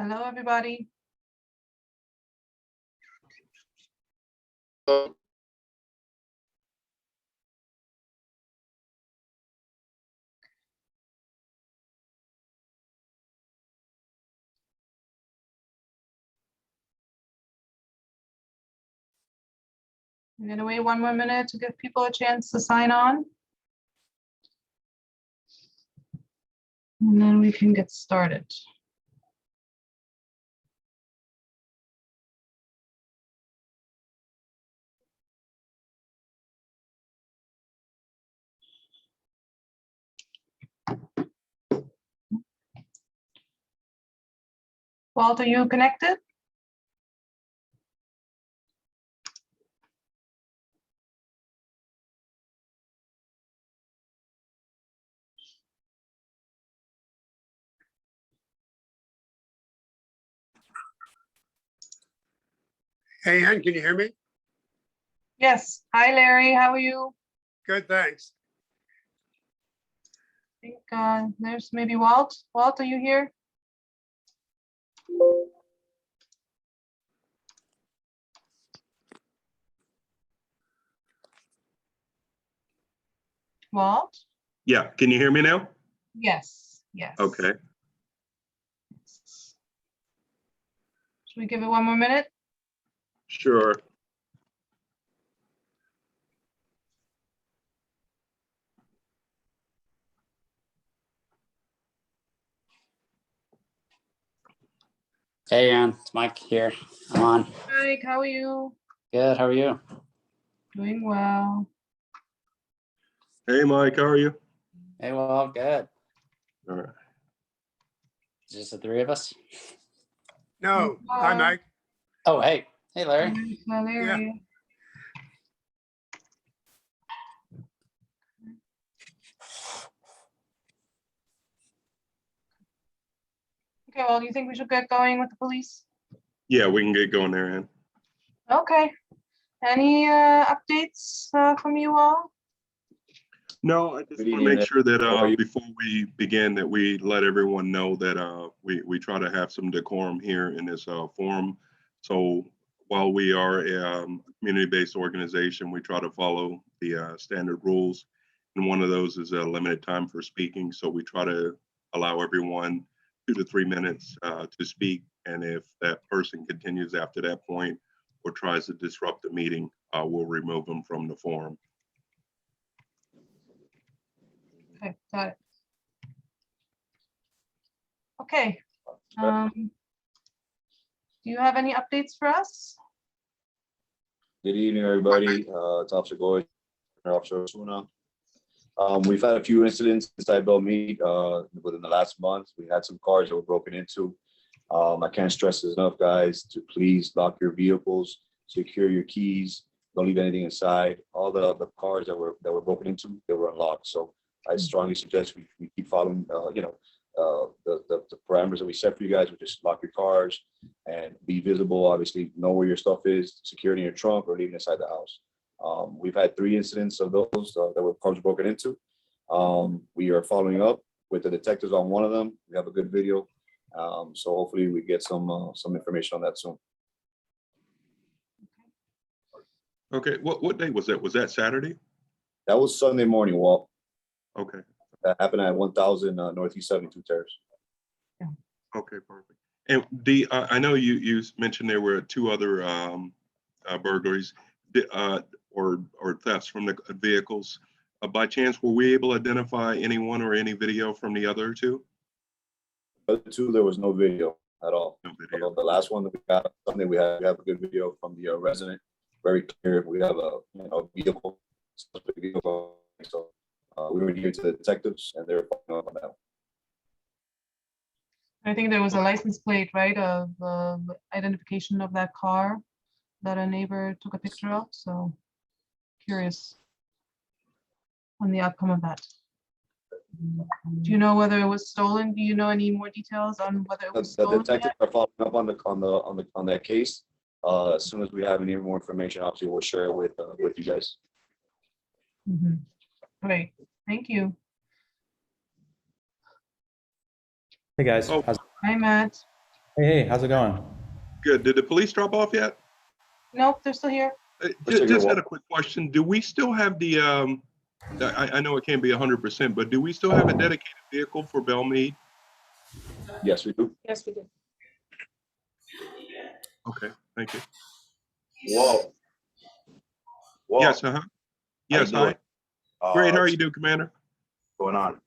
Hello, everybody. I'm gonna wait one more minute to give people a chance to sign on. And then we can get started. Walt, are you connected? Hey, Ann, can you hear me? Yes. Hi, Larry. How are you? Good, thanks. I think there's maybe Walt. Walt, are you here? Walt? Yeah, can you hear me now? Yes. Yes. Okay. Should we give it one more minute? Sure. Hey, Ann, it's Mike here. I'm on. Mike, how are you? Good. How are you? Doing well. Hey, Mike, how are you? Hey, well, good. All right. Just the three of us. No, hi, Mike. Oh, hey. Hey, Larry. Hi, Larry. Okay, well, do you think we should get going with the police? Yeah, we can get going there, Ann. Okay. Any updates from you all? No, I just Good want to evening, make Nick. sure that How are you? before we begin, that we let everyone know that we try to have some decorum here in this forum. So while we are a community-based organization, we try to follow the standard rules. And one of those is a limited time for speaking. So we try to allow everyone 2 to 3 minutes to speak. And if that person continues after that point or tries to disrupt the meeting, we'll remove them from the forum. Okay, got it. Okay. Do you have any updates for us? Good evening, everybody. It's Officer Goy, Officer Osuna. We've had a few incidents inside Belle Meade within the last month. We had some cars that were broken into. I can't stress this enough, guys, to please lock your vehicles, secure your keys, don't leave anything inside. All the cars that were broken into, they were unlocked. So I strongly suggest we keep following, the parameters that we set for you guys. We just lock your cars and be visible. Obviously, know where your stuff is, secure it in your trunk or leave it inside the house. We've had 3 incidents of those that were cars broken into. We are following up with the detectives on one of them. We have a good video. So hopefully we get some information on that soon. Okay, what day was that? Was that Saturday? That was Sunday morning, Walt. Okay. That happened at 1000 Northeast 72 Terrace. Okay, perfect. And I know you mentioned there were 2 other burglaries or thefts from the vehicles. By chance, were we able to identify anyone or any video from the other 2? The 2, there was no video at all. No video. The last one that we got Sunday, we have a good video from the resident. Very clear. We have a vehicle. So we were here to the detectives, and they're following up on that. I think there was a license plate, right, of identification of that car that a neighbor took a picture of. So curious on the outcome of that. Do you know whether it was stolen? Do you know any more details on whether it was The stolen detectives yet? are following up on that case. As soon as we have any more information, obviously we'll share it with you guys. Great, thank you. Hey guys, Oh. how's Hi, Matt. Hey, how's it going? Good. Did the police drop off yet? Nope, they're still here. Just had a quick question. Do we still have the, I know it can't be 100%, but do we still have a dedicated vehicle for Belle Meade? Yes, we do. Yes, we do. Okay, thank you. Whoa. Whoa. Yes, How yes, you hi. doing? Great, how are you doing, Commander? Going on?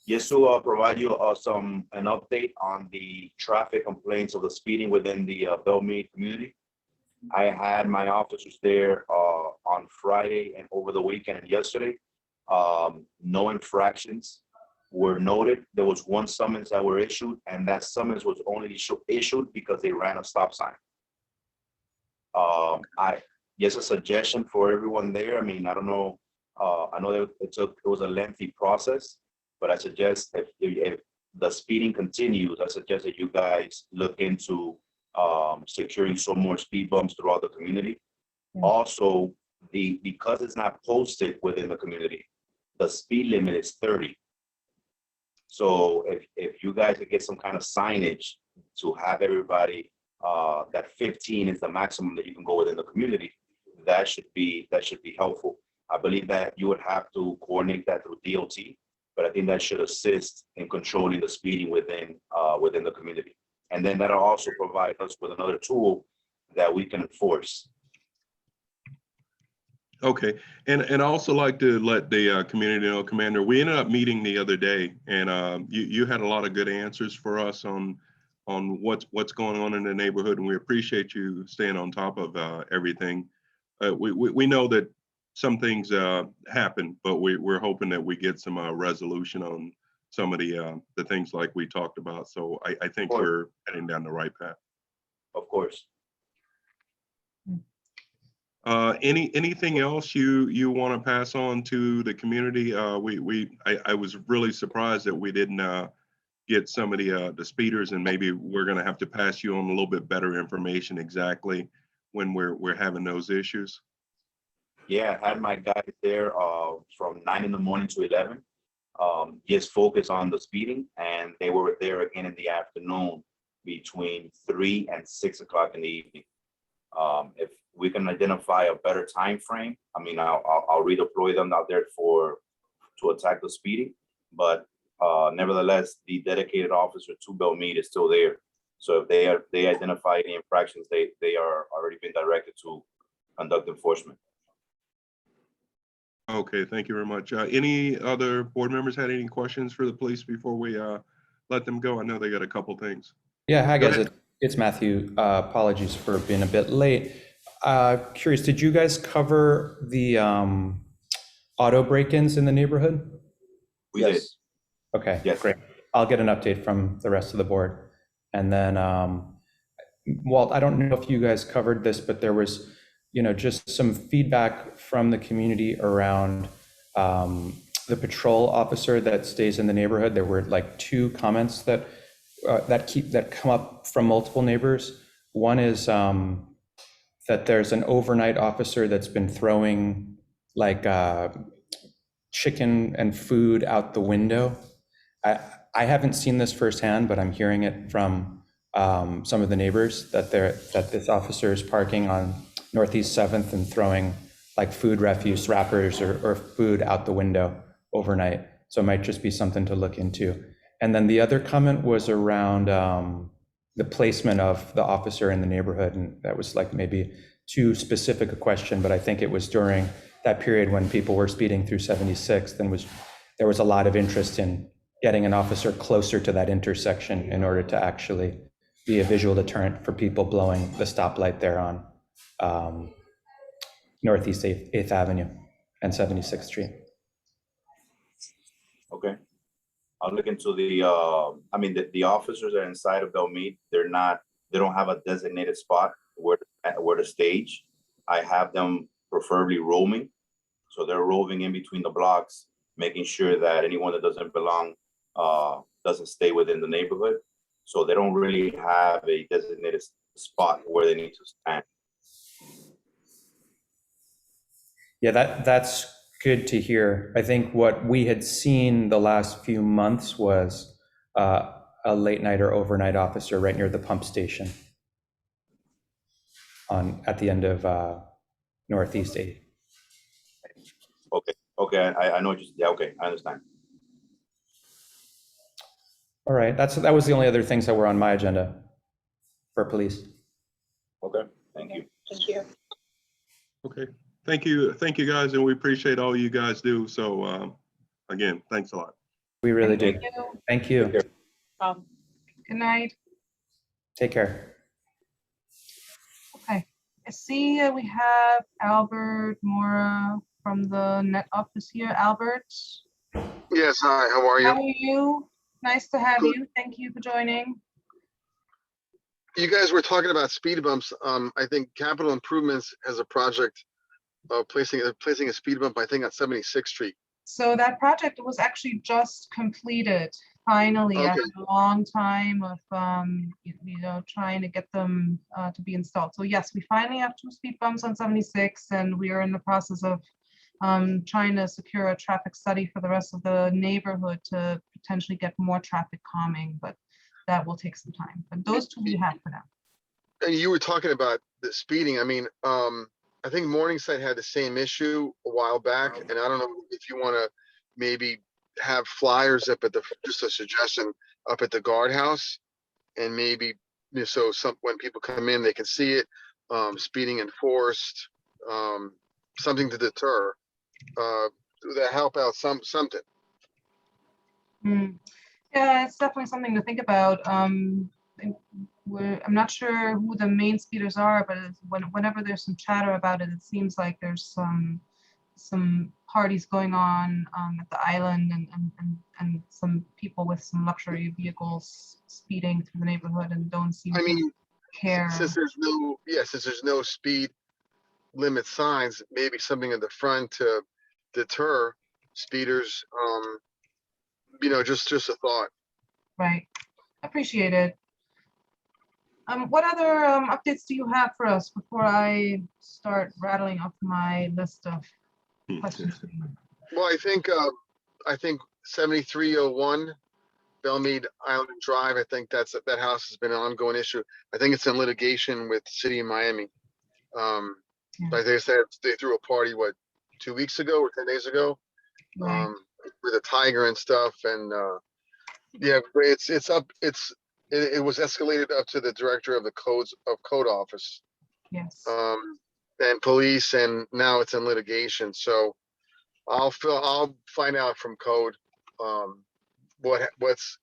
Just to provide you an update on the traffic complaints of the speeding within the Belle Meade community. I had my officers there on Friday and over the weekend and yesterday. No infractions were noted. There was one summons that were issued, and that summons was only issued because they ran a stop sign. Just a suggestion for everyone there. I mean, I don't know. I know that it was a lengthy process, but I suggest if the speeding continues, I suggest that you guys look into securing some more speed bumps throughout the community. Yeah. Also, because it's not posted within the community, the speed limit is 30. So if you guys could get some kind of signage to have everybody that 15 is the maximum that you can go within the community, that should be helpful. I believe that you would have to coordinate that through DOT, but I think that should assist in controlling the speeding within the community. And then that'll also provide us with another tool that we can enforce. Okay, and I also like to let the community know, Commander, we ended up meeting the other day, and you had a lot of good answers for us on what's going on in the neighborhood, and we appreciate you staying on top of everything. We know that some things happen, but we're hoping that we get some resolution on some of the things like we talked about. So I think we're heading down the right path. Of course. Anything else you want to pass on to the community? I was really surprised that we didn't get some of the speeders, and maybe we're going to have to pass you on a little bit better information exactly when we're having those issues. Yeah, I had my guys there from 9 in the morning to 11. Just focus on the speeding, and they were there again in the afternoon between 3 and 6 o'clock in the evening. If we can identify a better time frame, I mean, I'll redeploy them out there to attack the speeding. But nevertheless, the dedicated officer to Belle Meade is still there. So if they identify any infractions, they are already been directed to conduct enforcement. Okay, thank you very much. Any other board members had any questions for the police before we let them go? I know they got a couple things. Yeah, hi Go guys, ahead. it's Matthew. Apologies for being a bit late. Curious, did you guys cover the auto break-ins in the neighborhood? We did. Okay, Yes. great. I'll get an update from the rest of the board. And then, Walt, I don't know if you guys covered this, but there was, just some feedback from the community around the patrol officer that stays in the neighborhood. There were like 2 comments that come up from multiple neighbors. One is that there's an overnight officer that's been throwing like chicken and food out the window. I haven't seen this firsthand, but I'm hearing it from some of the neighbors that this officer is parking on Northeast 7th and throwing like food refuse wrappers or food out the window overnight. So it might just be something to look into. And then the other comment was around the placement of the officer in the neighborhood. And that was like maybe too specific a question, but I think it was during that period when people were speeding through 76th and there was a lot of interest in getting an officer closer to that intersection in order to actually be a visual deterrent for people blowing the stoplight there on Northeast 8th Avenue and 76th Street. Okay. I'll look into the officers are inside of Belle Meade. They don't have a designated spot where to stage. I have them preferably roaming. So they're roving in between the blocks, making sure that anyone that doesn't belong doesn't stay within the neighborhood. So they don't really have a designated spot where they need to stand. Yeah, that's good to hear. I think what we had seen the last few months was a late night or overnight officer right near the pump station at the end of Northeast 8. Okay, I know yeah, okay, I understand. All right, that was the only other things that were on my agenda for police. Okay, thank you. Thank you. Okay, thank you guys, and we appreciate all you guys do. So again, thanks a lot. We really do. Thank you. Thank you. Take care. Good night. Take care. Okay, I see we have Albert Mora from the Net office here. Albert, Yes, hi, how are how you? are you? Nice to have Good. you. Thank you for joining. You guys were talking about speed bumps. I think Capital Improvements has a project of placing a speed bump, I think on 76th Street. So that project was actually just completed, finally, Okay. after a long time of, trying to get them to be installed. So yes, we finally have 2 speed bumps on 76, and we are in the process of trying to secure a traffic study for the rest of the neighborhood to potentially get more traffic calming, but that will take some time. But those 2 we have for now. And you were talking about the speeding. I mean, I think Morningside had the same issue a while back, and I don't know if you want to maybe have flyers up at just a suggestion, up at the guardhouse, and maybe so when people come in, they can see it, speeding enforced, something to deter, that help out something. Yeah, it's definitely something to think about. I'm not sure who the main speeders are, but whenever there's some chatter about it, it seems like there's some parties going on at the island, and some people with some luxury vehicles speeding through the neighborhood and don't seem I mean, to care. since there's no speed limit signs, maybe something in the front to deter speeders. Just a thought. Right. Appreciate it. What other updates do you have for us before I start rattling off my list of questions for you? Well, I think 7301 Belle Meade Island Drive. I think that house has been an ongoing issue. I think it's in litigation with the city of Miami. Like they said, they threw a party 2 weeks ago or 10 days ago, Right. with a tiger and stuff, and yeah, it's up. It was escalated up to the director of the code office, Yes. and police, and now it's in litigation. So I'll find out from code what's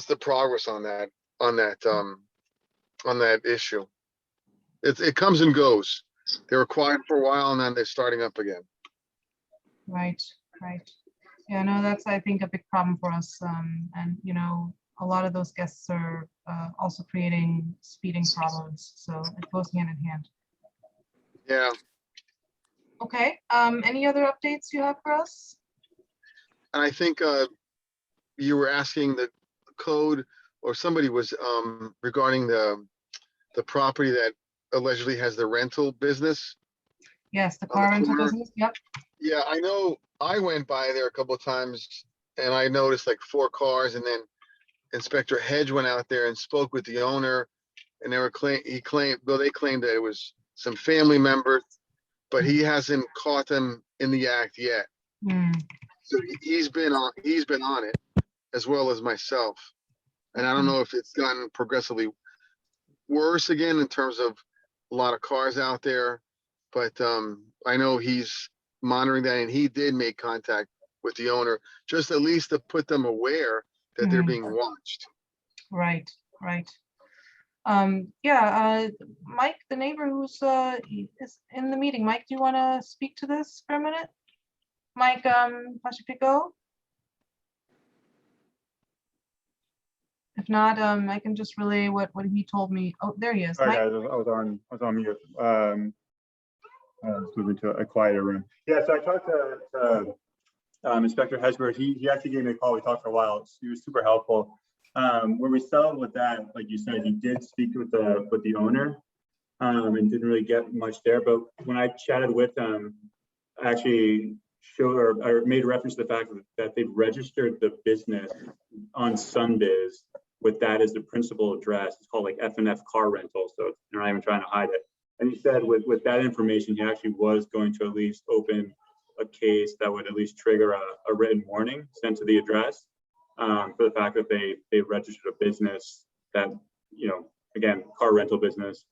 the progress on that issue. It comes and goes. They were quiet for a while, and then they're starting up again. Right. Yeah, no, that's, I think, a big problem for us. And, a lot of those guests are also creating speeding problems. So it goes hand in hand. Yeah. Okay. Any other updates you have for us? And I think you were asking the code, or somebody was regarding the property that allegedly has the rental business. Yes, the On the car rental corner. business. Yep. Yeah, I know. I went by there a couple of times, and I noticed like 4 cars, and then Inspector Hedge went out there and spoke with the owner, and they claimed that it was some family members, but he hasn't caught them in the act yet. So he's been on it, as well as myself, and I don't know if it's gotten progressively worse again in terms of a lot of cars out there, but I know he's monitoring that, and he did make contact with the owner, just at least to put them aware that they're being watched. Right. Yeah, Mike, the neighbor who's is in the meeting. Mike, do you want to speak to this for a minute? Mike Pacifico? If not, I can just relay what he told me. Oh, there he is. Sorry, Mike? guys, I was on mute. Let's move into a quieter room. Yeah, so I talked to Inspector Hedgeberg. He actually gave me a call. We talked for a while. He was super helpful. Where we settled with that, like you said, he did speak with the owner, and didn't really get much there. But when I chatted with him, I actually showed or made reference to the fact that they've registered the business on Sundays with that as the principal address. It's called like F&F car rental, so they're not even trying to hide it. And he said with that information, he actually was going to at least open a case that would at least trigger a written warning sent to the address for the fact that they registered a business that, you know, again, car rental business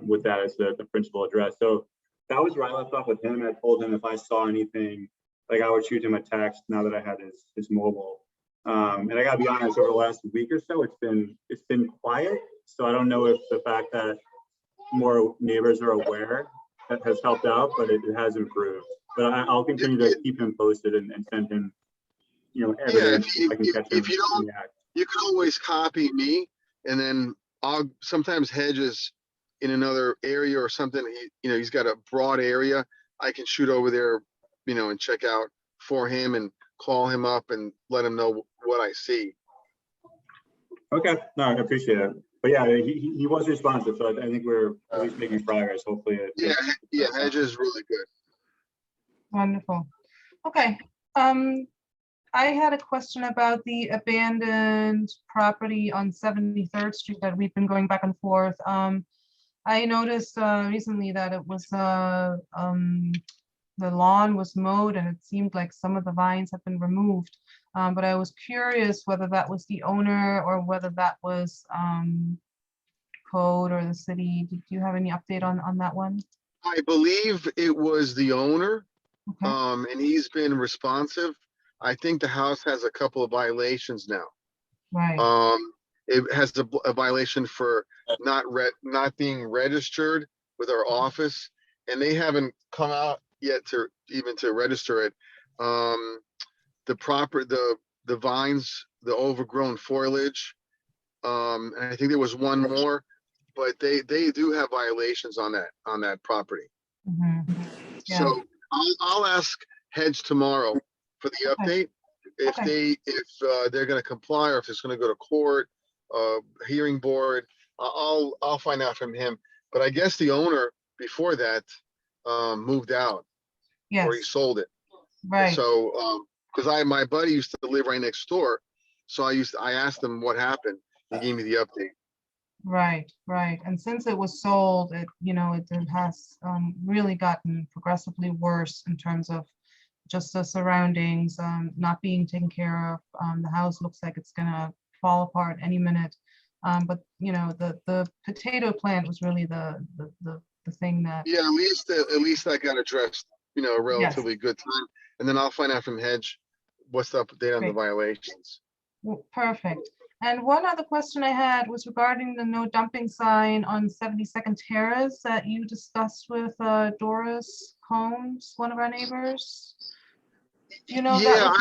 with that as the principal address. So that was where I left off with him. I told him if I saw anything, like I would shoot him a text now that I had his mobile. And I gotta be honest, over the last week or so, it's been quiet. So I don't know if the fact that more neighbors are aware that has helped out, but it has improved. But I'll continue to keep him posted and send him, you know, evidence. I can catch him if you don't, in the act. you can always copy me, and then I'll sometimes Hedges in another area or something. You know, he's got a broad area. I can shoot over there, you know, and check out for him and call him up and let him know what I see. Okay, no, I appreciate it. But yeah, he was responsive, so I think we're at least making progress. Hopefully, Yeah, Hedges is really good. Wonderful. Okay. I had a question about the abandoned property on 73rd Street that we've been going back and forth. I noticed recently that it was the lawn was mowed and it seemed like some of the vines have been removed. But I was curious whether that was the owner or whether that was code or the city. Did you have any update on that one? I believe it was the owner, Okay. and he's been responsive. I think the house has a couple of violations now. Right. It has a violation for not being registered with our office, and they haven't come out yet to register it. The vines, the overgrown foliage, and I think there was one more, but they do have violations on that property. Mhm. Yeah. So I'll ask Hedge tomorrow for the update. If they're going to comply or if it's going to go to court, hearing board, I'll find out from him. But I guess the owner before that moved out or he Yes. sold it. Right. So because my buddy used to live right next door, so I asked him what happened. He gave me the update. Right, right. And since it was sold, it has really gotten progressively worse in terms of just the surroundings, not being taken care of. The house looks like it's gonna fall apart any minute. But the potato plant was really the thing that. Yeah, at least that got addressed, a relatively good time. And then I'll find out from Hedge what's the update on the violations. Well, perfect. And one other question I had was regarding the no dumping sign on 72nd Terrace that you discussed with Doris Combs, one of our neighbors. Yeah,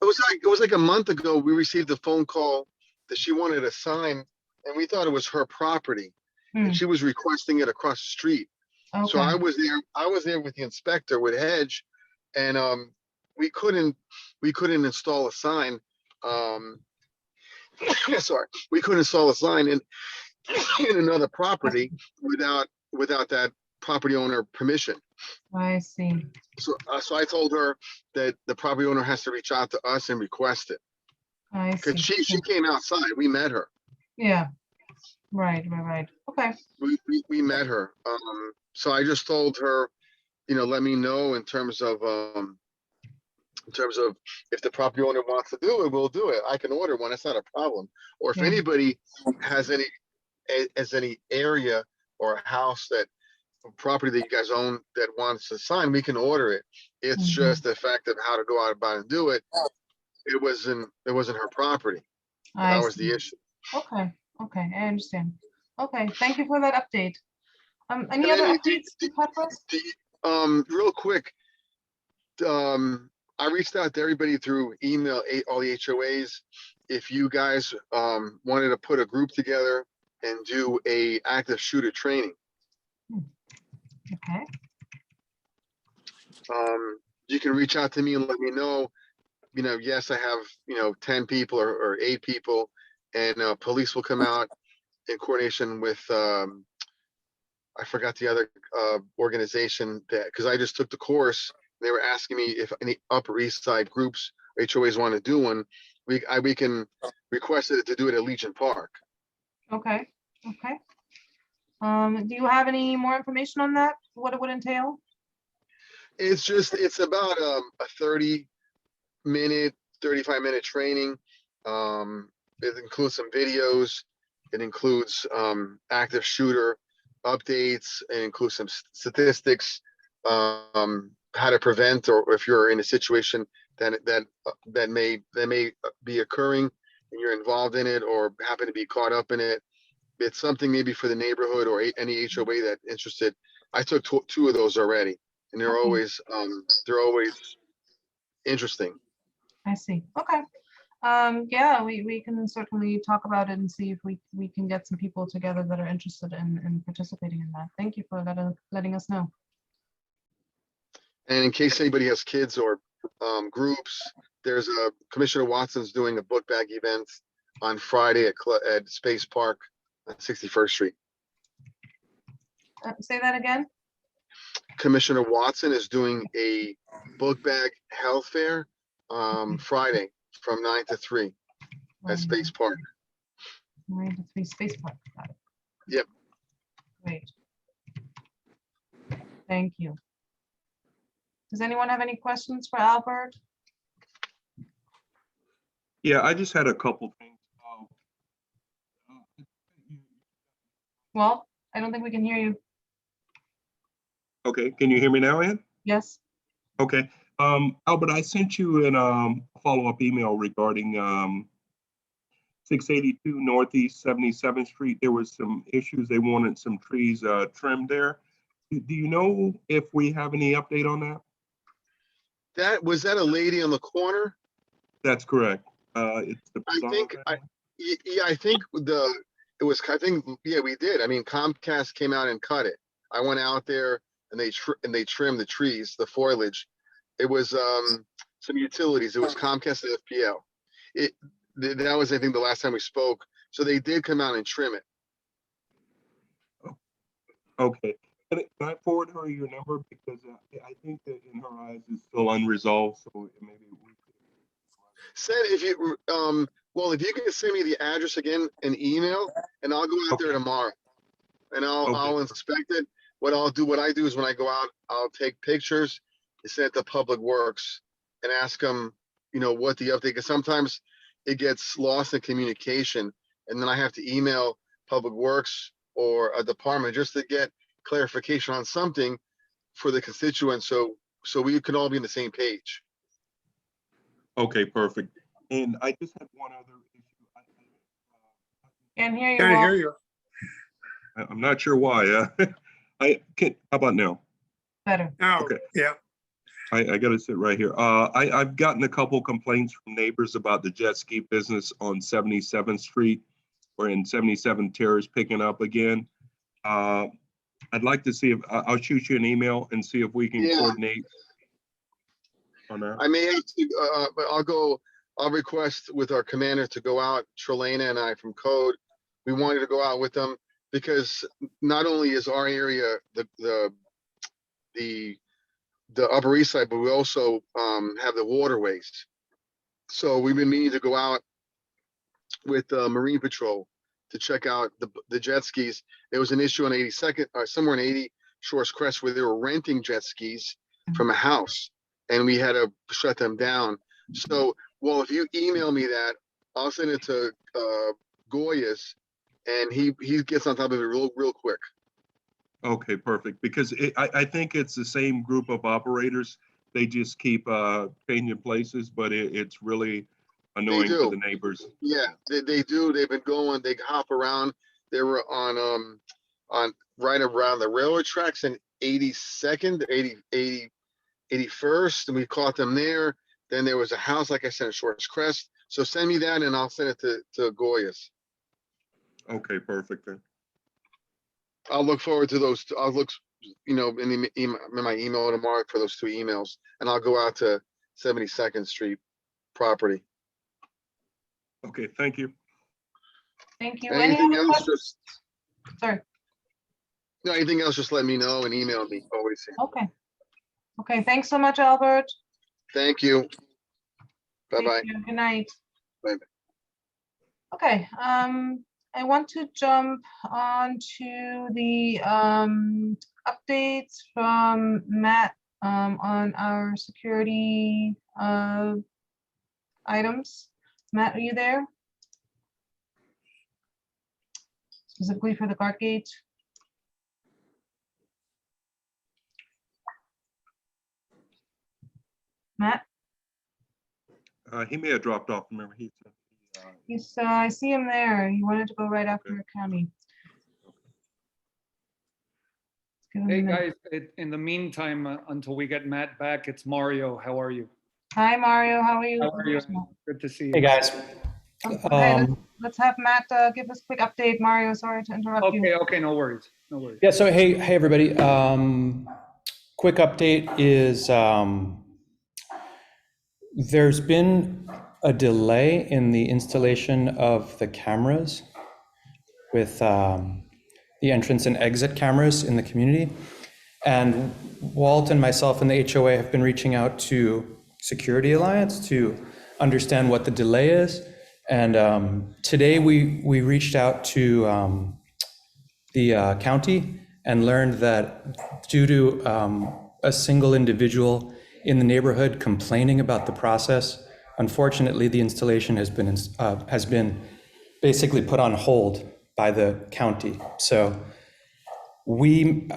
it was like a month ago. We received a phone call that she wanted a sign, and we thought it was her property, and she was requesting it across the street. Okay. So I was there with the inspector with Hedge, and we couldn't install a sign. Sorry, we couldn't install a sign in another property without that property owner permission. I see. So I told her that the property owner has to reach out to us and request it. I see. Because she came outside. We met her. Yeah. Right. Okay. We met her. So I just told her, let me know in terms of if the property owner wants to do it, we'll do it. I can order one. That's not a problem. Or if anybody has any area or a house property that you guys own that wants a sign, we can order it. It's just the fact of how to go out about and do it. It wasn't her property. That was the issue. Okay. I understand. Okay. Thank you for that update. Any other updates you've had for us? Real quick, I reached out to everybody through email, all the HOAs. If you guys wanted to put a group together and do a active shooter training. Okay. You can reach out to me and let me know, yes, I have, 10 people or 8 people, and police will come out in coordination with, I forgot the other organization because I just took the course. They were asking me if any Upper East Side groups, HOAs want to do one. we can request it to do it at Legion Park. Okay, okay. Do you have any more information on that? What it would entail? It's about a 30-minute, 35-minute training. It includes some videos. It includes active shooter updates. It includes some statistics, how to prevent, or if you're in a situation that may be occurring and you're involved in it or happen to be caught up in it. It's something maybe for the neighborhood or any HOA that interested. I took two of those already, and they're Okay. always interesting. I see. Okay. Yeah, we can certainly talk about it and see if we can get some people together that are interested in participating in that. Thank you for letting us know. And in case anybody has kids or groups, there's Commissioner Watson's doing a book bag event on Friday at Space Park on 61st Street. Say that again? Commissioner Watson is doing a book bag health fair Friday from 9 to 3 at Space Park. 9 to 3 Space Park. Got it. Yep. Great. Thank you. Does anyone have any questions for Albert? Yeah, I just had a couple things. Well, I don't think we can hear you. Okay, can you hear me now, Ann? Yes? Okay, Albert, I sent you an follow-up email regarding 682 Northeast 77th Street. There was some issues. They wanted some trees trimmed there. Do you know if we have any update on that? Was that a lady on the corner? That's correct. It's the I think yeah, I think yeah, we did. I mean, Comcast came out and cut it. I went out there and they trimmed the trees, the foliage. It was some utilities. It was Comcast and FPL. That was, I think, the last time we spoke. So they did come out and trim it. Okay. Can I forward her your number? Because I think that in her eyes it's still unresolved. So maybe we could. Said if you well, if you can send me the address again, an email, and I'll go out there tomorrow, and I'll inspect it. What I do is when I go out, I'll take pictures and send it to Public Works and ask them, what the update. Because sometimes it gets lost in communication, and then I have to email Public Works or a department just to get clarification on something for the constituents, so we can all be on the same page. Okay, perfect. And I just had one other issue. Can't hear you. Can't Walt. hear you. I'm not sure why. How about now? Better. Now, Okay. yeah. I got to sit right here. I've gotten a couple complaints from neighbors about the jet ski business on 77th Street or in 77 Terrace picking up again. I'd like to see if I'll shoot you an email and see if we can coordinate on that. I may have to, but I'll request with our commander to go out, Trelana and I from Code. We wanted to go out with them because not only is our area the Upper East Side, but we also have the waterways. So we've been meaning to go out with Marine Patrol to check out the jet skis. There was an issue on 82nd, somewhere in 80 Shores Crest, where they were renting jet skis from a house, and we had to shut them down. So, well, if you email me that, I'll send it to Goya's, and he gets on top of it real quick. Okay, perfect. Because I think it's the same group of operators. They just keep changing places, but it's really annoying for the neighbors. Yeah, they do. They've been going. They hop around. They were on right around the railroad tracks in 82nd, 81st, and we caught them there. Then there was a house, like I said, in Shores Crest. So send me that, and I'll send it to Goya's. Okay, perfect then. I'll look forward to those. I'll look, in my email tomorrow for those 2 emails, and I'll go out to 72nd Street property. Okay, thank you. Thank you. Anything Any other else? questions? Sorry. No, anything else? Just let me know and email me. Always. Okay. Okay. Thanks so much, Albert. Thank you. Bye-bye. Take care. Good night. Okay, I want to jump on to the updates from Matt on our security items. Matt, are you there? Specifically for the guard gate? Matt, He may have dropped off. Remember, he's, I see him there. He wanted to go right after County. Give him a Hey, minute. guys, in the meantime, until we get Matt back, it's Mario. How are you? Hi, Mario, how are you? How are you? Good to see you. Hey, guys. Okay, let's have Matt give us a quick update. Mario, sorry to interrupt you. Okay, no worries. No worries. Yeah, so hey, everybody. Quick update is there's been a delay in the installation of the cameras with the entrance and exit cameras in the community. And Walt and myself and the HOA have been reaching out to Security Alliance to understand what the delay is. And today we reached out to the county and learned that due to a single individual in the neighborhood complaining about the process, unfortunately, the installation has been basically put on hold by the county. So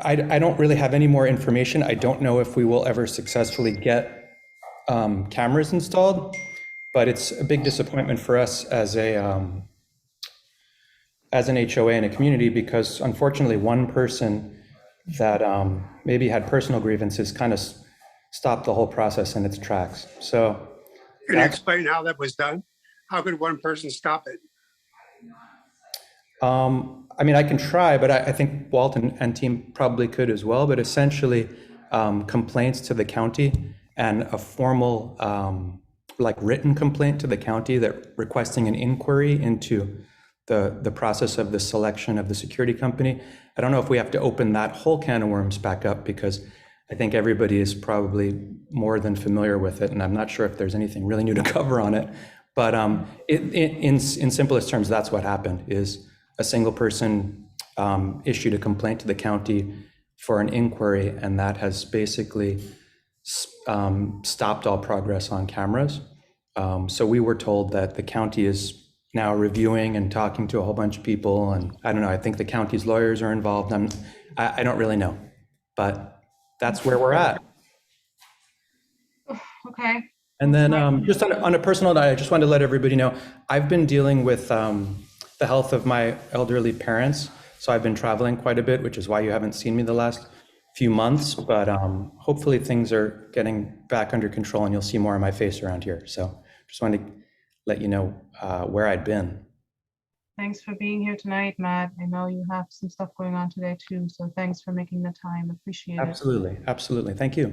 I don't really have any more information. I don't know if we will ever successfully get cameras installed, but it's a big disappointment for us as an HOA in a community, because unfortunately one person that maybe had personal grievances kind of stopped the whole process in its tracks. So Can you explain how that was done? How could one person stop it? I mean, I can try, but I think Walt and team probably could as well. But essentially, complaints to the county and a formal, like written complaint to the county that requesting an inquiry into the process of the selection of the security company. I don't know if we have to open that whole can of worms back up, because I think everybody is probably more than familiar with it, and I'm not sure if there's anything really new to cover on it. But in simplest terms, that's what happened. Is a single person issued a complaint to the county for an inquiry, and that has basically stopped all progress on cameras. So we were told that the county is now reviewing and talking to a whole bunch of people, and I don't know, I think the county's lawyers are involved. I don't really know, but that's where we're at. Okay, And then just on a personal note, I just wanted to let everybody know, I've been dealing with the health of my elderly parents. So I've been traveling quite a bit, which is why you haven't seen me the last few months, but hopefully things are getting back under control and you'll see more of my face around here. So just wanted to let you know where I'd been. thanks for being here tonight, Matt. I know you have some stuff going on today too, so thanks for making the time. Appreciate it. Absolutely, absolutely. Thank you.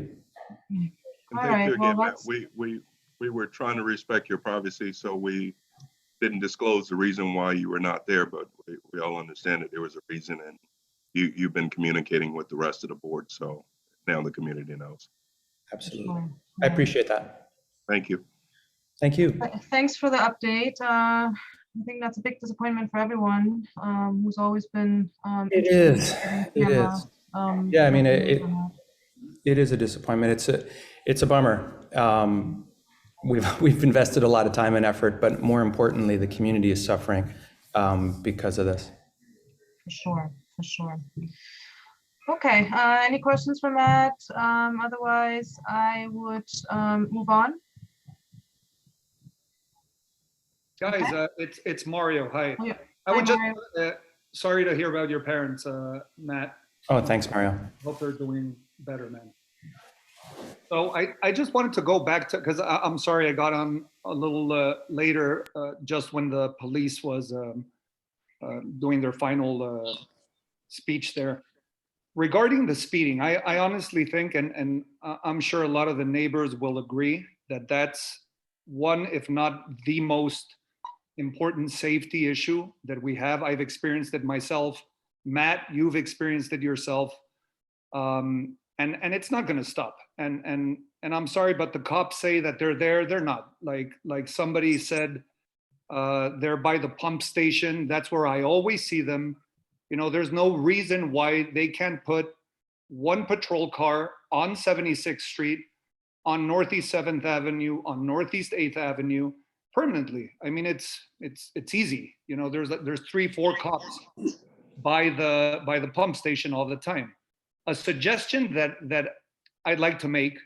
And All thank right, you well, again, Matt. let's- We were trying to respect your privacy, so we didn't disclose the reason why you were not there, but we all understand that there was a reason, and you've been communicating with the rest of the board, so now the community knows. Absolutely. Sure. I appreciate that. Thank you. Thank you. Thanks for the update. I think that's a big disappointment for everyone who's always been. It interested is. in It camera, is. Yeah, I mean, it is a disappointment. It's a bummer. We've invested a lot of time and effort, but more importantly, the community is suffering because of this. For sure, for sure. Okay, any questions for Matt? Otherwise, I would move on. Guys, it's Mario. Hi. Oh, yeah. I would Hi, just, Mario. sorry to hear about your parents, Matt. Oh, thanks, Mario. Hope they're doing better, man. So I just wanted to go back to, because I'm sorry I got on a little later, just when the police was doing their final speech there. Regarding the speeding, I honestly think, and I'm sure a lot of the neighbors will agree, that that's one, if not the most important safety issue that we have. I've experienced it myself. Matt, you've experienced it yourself. And it's not going to stop. And I'm sorry, but the cops say that they're there. They're not. Like somebody said They're by the pump station. That's where I always see them. You know, there's no reason why they can't put one patrol car on 76th Street, on Northeast 7th Avenue, on Northeast 8th Avenue permanently. I mean, it's easy. You know, there's 3-4 cops by the pump station all the time. A suggestion that I'd like to make,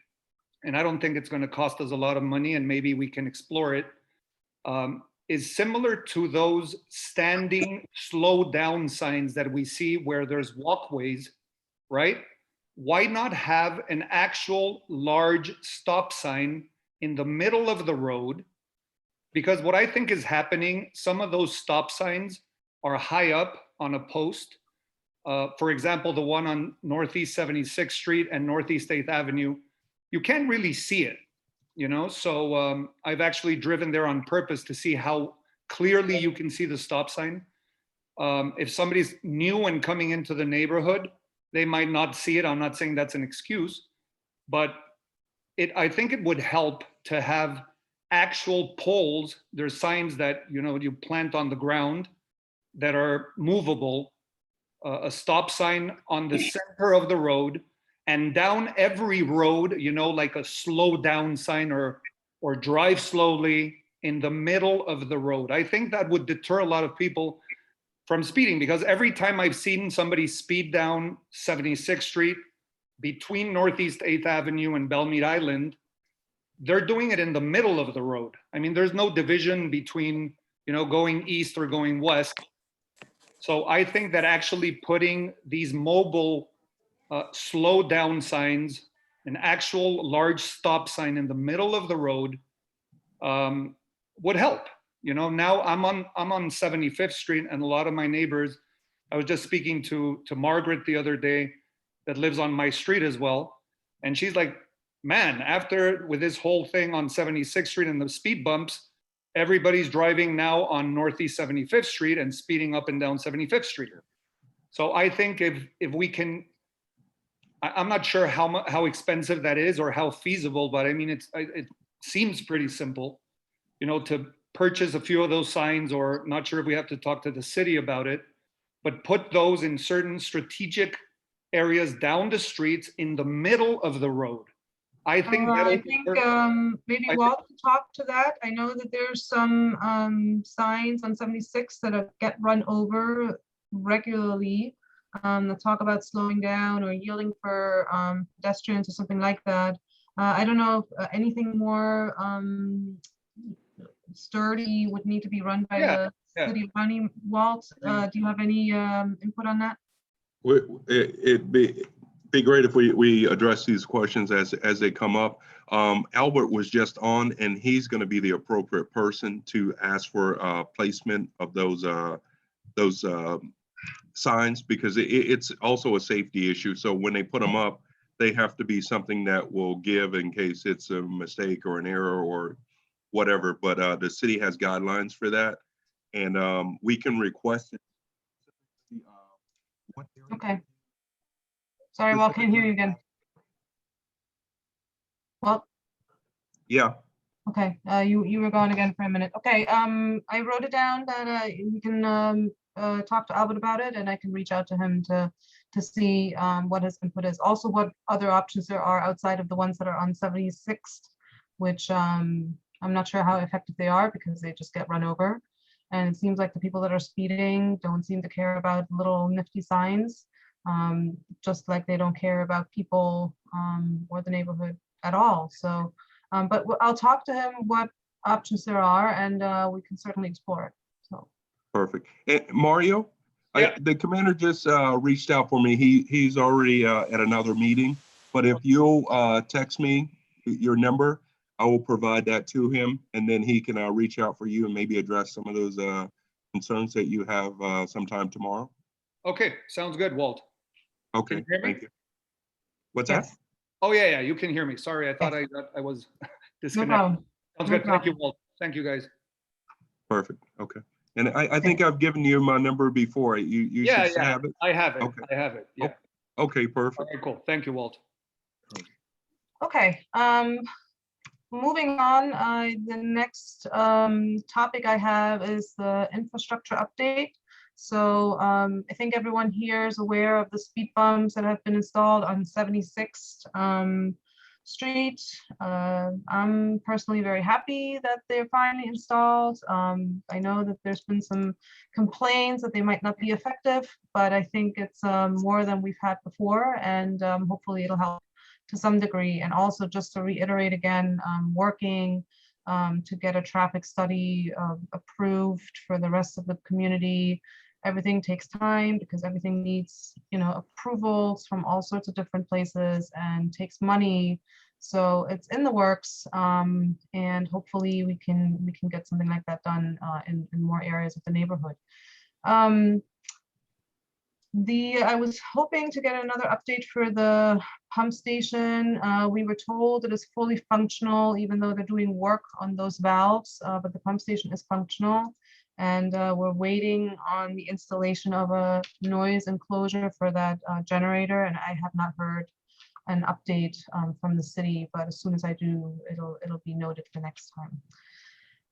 and I don't think it's going to cost us a lot of money, and maybe we can explore it, is similar to those standing slow down signs that we see where there's walkways, right? Why not have an actual large stop sign in the middle of the road? Because what I think is happening, some of those stop signs are high up on a post. For example, the one on Northeast 76th Street and Northeast 8th Avenue, you can't really see it, you know? So I've actually driven there on purpose to see how clearly you can see the stop sign. If somebody's new and coming into the neighborhood, they might not see it. I'm not saying that's an excuse, but I think it would help to have actual poles. There's signs that, you know, you plant on the ground that are movable, a stop sign on the center of the road, and down every road, you know, like a slow down sign or drive slowly in the middle of the road. I think that would deter a lot of people from speeding, because every time I've seen somebody speed down 76th Street between Northeast 8th Avenue and Belle Meade Island, they're doing it in the middle of the road. I mean, there's no division between, you know, going east or going west. So I think that actually putting these mobile slow down signs, an actual large stop sign in the middle of the road would help. You know, now I'm on 75th Street, and a lot of my neighbors, I was just speaking to Margaret the other day that lives on my street as well. And she's like, man, after with this whole thing on 76th Street and the speed bumps, everybody's driving now on Northeast 75th Street and speeding up and down 75th Street. So I think if we can, I'm not sure how expensive that is or how feasible, but I mean, it seems pretty simple, you know, to purchase a few of those signs, or not sure if we have to talk to the city about it, but put those in certain strategic areas down the streets in the middle of the road. I think maybe Walt could talk to that. I know that there's some signs on 76 that get run over regularly that talk about slowing down or yielding for pedestrians or something like that. I don't know if anything more sturdy would need to be run by the city of Bonnie. Walt, do you have any input on that? It'd be great if we address these questions as they come up. Albert was just on, and he's going to be the appropriate person to ask for placement of those signs, because it's also a safety issue. So when they put them up, they have to be something that will give in case it's a mistake or an error or whatever. But the city has guidelines for that, and we can request it. Okay. Sorry, Walt, can't hear you again. Well. Yeah. Okay, you were gone again for a minute. Okay, I wrote it down that we can talk to Albert about it, and I can reach out to him to see what his input is. Also, what other options there are outside of the ones that are on 76th, which I'm not sure how effective they are because they just get run over. And it seems like the people that are speeding don't seem to care about little nifty signs, just like they don't care about people or the neighborhood at all. So, but I'll talk to him what options there are, and we can certainly explore it. So Perfect. And Mario, Yeah. the commander just reached out for me. He's already at another meeting, but if you'll text me your number, I will provide that to him, and then he can reach out for you and maybe address some of those concerns that you have sometime tomorrow. Okay, sounds good, Walt. Okay, Can you hear me? thank you. What's yes, that? Oh, yeah, you can hear me. Sorry, I thought Yes. I was no disconnected. problem. Sounds No good. Thank you, problem. Walt. Thank you, guys. Perfect. Okay. And I think I've given you my number before. You should have it. I have it. Okay. I have it. Yeah. Okay, All perfect. right, cool. Thank you, Walt. Okay. moving on, the next topic I have is the infrastructure update. So I think everyone here is aware of the speed bumps that have been installed on 76th Street. I'm personally very happy that they're finally installed. I know that there's been some complaints that they might not be effective, but I think it's more than we've had before, and hopefully it'll help to some degree. And also, just to reiterate again, working to get a traffic study approved for the rest of the community. Everything takes time because everything needs, approvals from all sorts of different places and takes money. So it's in the works, and hopefully we can get something like that done in more areas of the neighborhood. I was hoping to get another update for the pump station. We were told it is fully functional, even though they're doing work on those valves, but the pump station is functional. And we're waiting on the installation of a noise enclosure for that generator. And I have not heard an update from the city, but as soon as I do, it'll be noted for next time.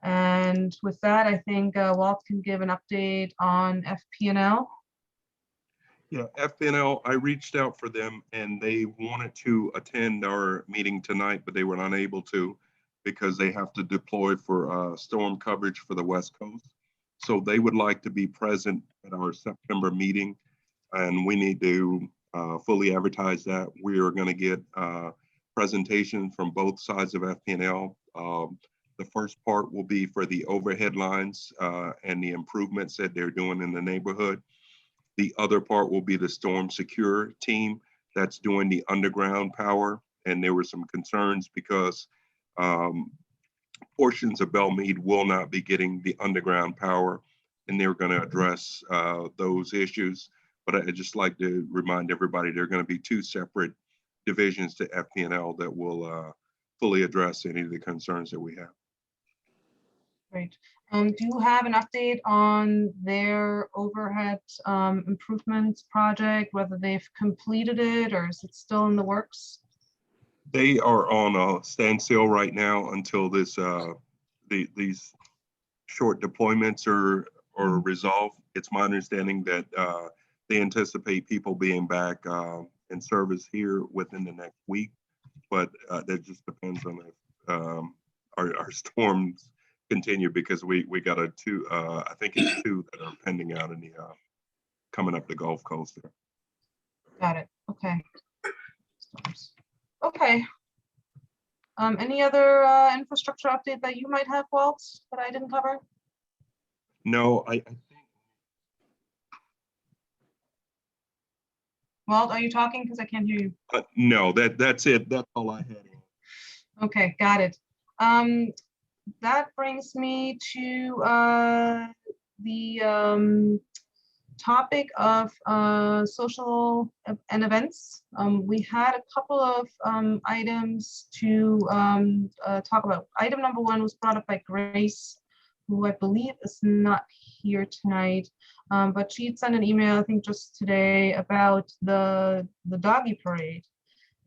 And with that, I think Walt can give an update on FP&L. Yeah, FNL, I reached out for them and they wanted to attend our meeting tonight, but they were unable to because they have to deploy for storm coverage for the West Coast. So they would like to be present at our September meeting, and we need to fully advertise that. We are going to get presentations from both sides of FPNL. The first part will be for the overhead lines and the improvements that they're doing in the neighborhood. The other part will be the storm secure team that's doing the underground power. And there were some concerns because portions of Belle Meade will not be getting the underground power, and they're going to address those issues. But I'd just like to remind everybody there are going to be two separate divisions to FPNL that will fully address any of the concerns that we have. Great. Do you have an update on their overhead improvements project, whether they've completed it or is it still in the works? They are on a standstill right now until this these short deployments are resolved. It's my understanding that they anticipate people being back in service here within the next week, but that just depends on if our storms continue, because we got I think it's two that are pending out in the coming up the Gulf Coast there. Got it. Okay. Okay. Any other infrastructure update that you might have, Walt, that I didn't cover? No, I think. Walt, are you talking? Because I can't hear you. No, that's it. That's all I had. Okay, got it. That brings me to the topic of social and events. We had a couple of items to talk about. Item number one was brought up by Grace, who I believe is not here tonight, but she'd sent an email, I think just today, about the doggy parade.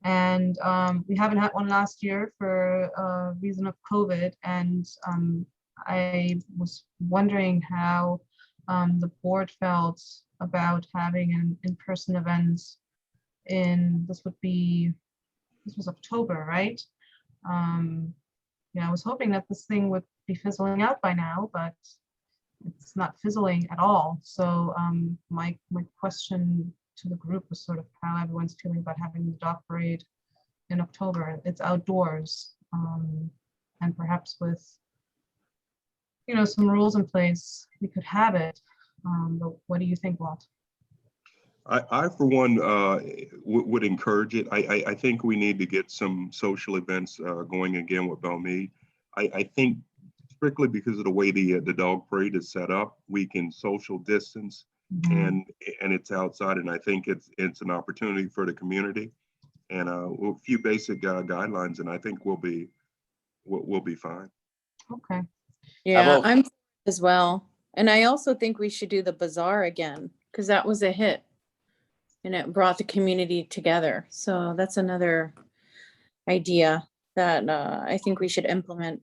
And we haven't had one last year for a reason of COVID. And I was wondering how the board felt about having an in-person event this was October, right? I was hoping that this thing would be fizzling out by now, but it's not fizzling at all. So my question to the group was sort of how everyone's feeling about having the dog parade in October. It's outdoors, and perhaps with some rules in place, we could have it. But what do you think, Walt? I for one, would encourage it. I think we need to get some social events going again with Belle Meade. I think strictly because of the way the dog parade is set up, we can social distance, and it's outside, and I think it's an opportunity for the community, and a few basic guidelines, and I think we'll be fine. Okay. Yeah, I'm as well. And I also think we should do the bazaar again, because that was a hit and it brought the community together. So that's another idea. that I think we should implement.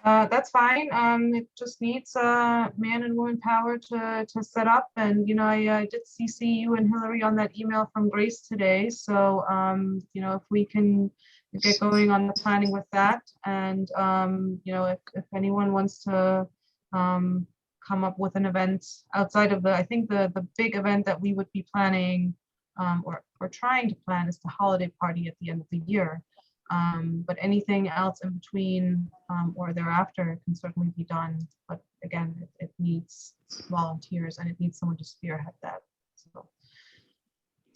That's fine. It just needs man and woman power to set up. And, you know, I did CC you and Hillary on that email from Grace today. So, you know, if we can get going on the planning with that, and, you know, if anyone wants to come up with an event outside of I think the big event that we would be planning or trying to plan is the holiday party at the end of the year. But anything else in between or thereafter can certainly be done. But again, it needs volunteers and it needs someone to spearhead that.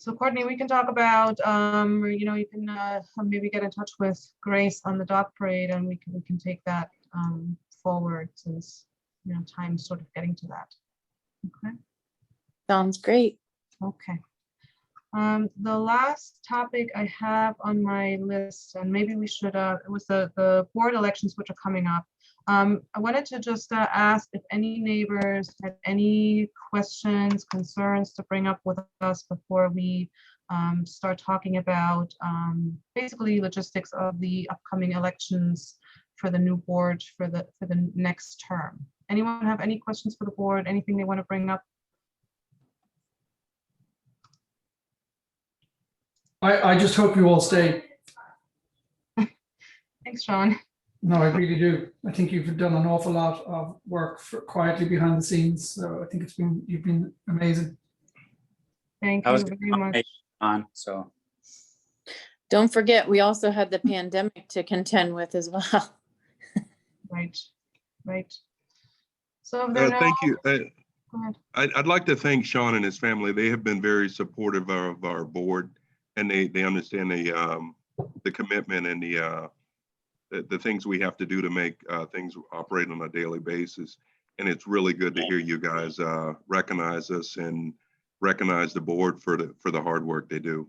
So Courtney, we can talk about, or, you know, you can maybe get in touch with Grace on the dog parade, and we can take that forward, since, you know, time's sort of getting to that. Okay. Sounds great. Okay. The last topic I have on my list, and maybe we should, it was the board elections which are coming up. I wanted to just ask if any neighbors had any questions, concerns to bring up with us before we start talking about basically logistics of the upcoming elections for the new board for the next term. Anyone have any questions for the board? Anything they want to bring up? I just hope you all stay. Thanks, Sean. No, I really do. I think you've done an awful lot of work quietly behind the scenes. So I think you've been amazing. Thank That you was very much. on, so. Don't forget, we also had the pandemic to contend with as well. Right, right. So if there are no, Thank you. go ahead. I'd like to thank Sean and his family. They have been very supportive of our board, and they understand the commitment and the things we have to do to make things operate on a daily basis. And it's really good to hear you guys recognize us and recognize the board for the hard work they do.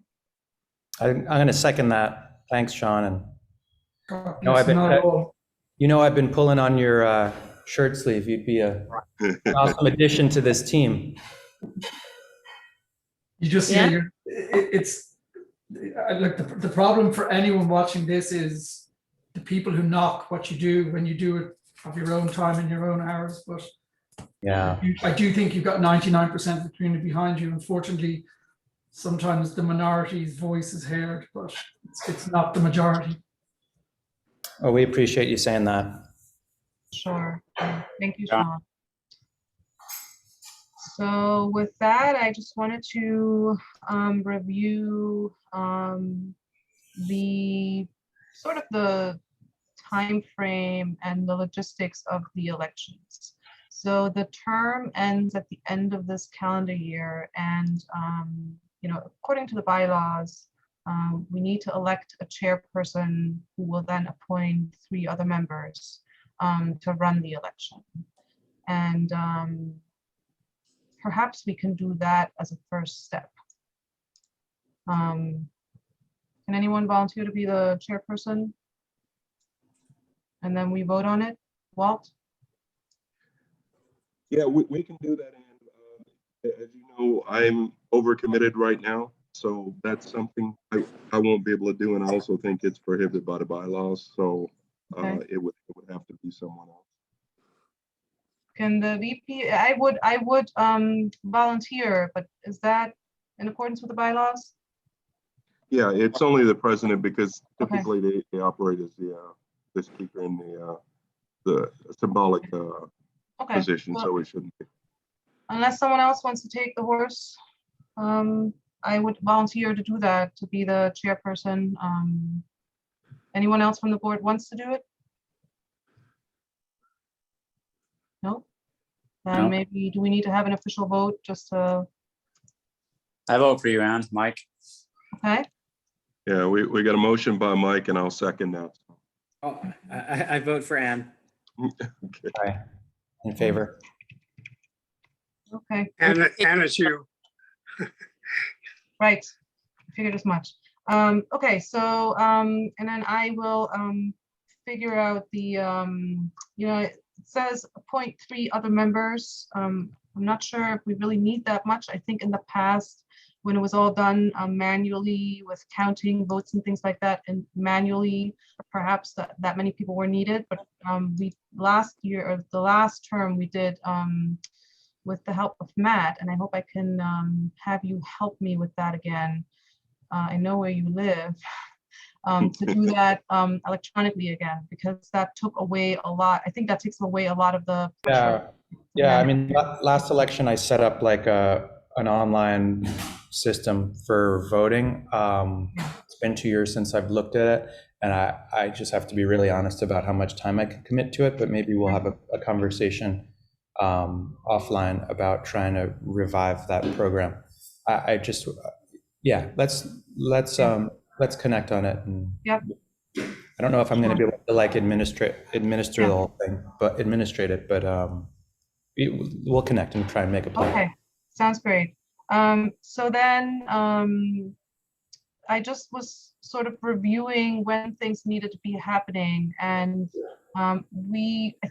I'm going to second that. Thanks, Sean. And No, not at all. you know, I've been pulling on your shirt sleeve. You'd be an awesome addition to this team. You just Yeah. it's like the problem for anyone watching this is the people who knock what you do when you do it of your own time and your own hours. But Yeah. I do think you've got 99% of the community behind you. Unfortunately, sometimes the minority's voice is heard, but it's not the majority. Well, we appreciate you saying that. Sure. Thank you, Yeah. Sean. So with that, I just wanted to review the sort of the time frame and the logistics of the elections. So the term ends at the end of this calendar year, and you know, according to the bylaws, we need to elect a chairperson who will then appoint 3 other members to run the election. And perhaps we can do that as a first step. Can anyone volunteer to be the chairperson? And then we vote on it. Walt? Yeah, we can do that. And as you know, I'm overcommitted right now. So that's something I won't be able to do. And I also think it's prohibited by the bylaws. So Okay. it would have to be someone else. Can the VP, I would volunteer, but is that in accordance with the bylaws? Yeah, it's only the president, because Okay. typically they operate as the speaker in the symbolic Okay, position, well, so it shouldn't be. unless someone else wants to take the horse, I would volunteer to do that, to be the chairperson. Anyone else from the board wants to do it? No? Then No. maybe, do we need to have an official vote just to, I vote for you, Ann. Mike. okay? Yeah, we got a motion by Mike, and I'll second that. Oh, I vote for Ann. Okay. Aye. In favor. Okay, And it's you. right. I figured as much. Okay, so, and then I will figure out the, you know, it says appoint 3 other members. I'm not sure if we really need that much. I think in the past, when it was all done manually with counting votes and things like that, and manually, perhaps that many people were needed. But we last year, or the last term, we did with the help of Matt, and I hope I can have you help me with that again. I know where you live. To do that electronically again, because that took away a lot. I think that takes away a lot of the pressure. Yeah. I mean, last election, I set up like an online system for voting. It's been 2 years since I've looked at it, and I just have to be really honest about how much time I can commit to it, but maybe we'll have a conversation offline about trying to revive that program. I just, yeah, let's connect on it. And Yep. I don't know if I'm going to be able to like administer the whole thing, but administrate it, but we'll connect and try and make a plan. Okay, sounds great. So then I just was sort of reviewing when things needed to be happening, and I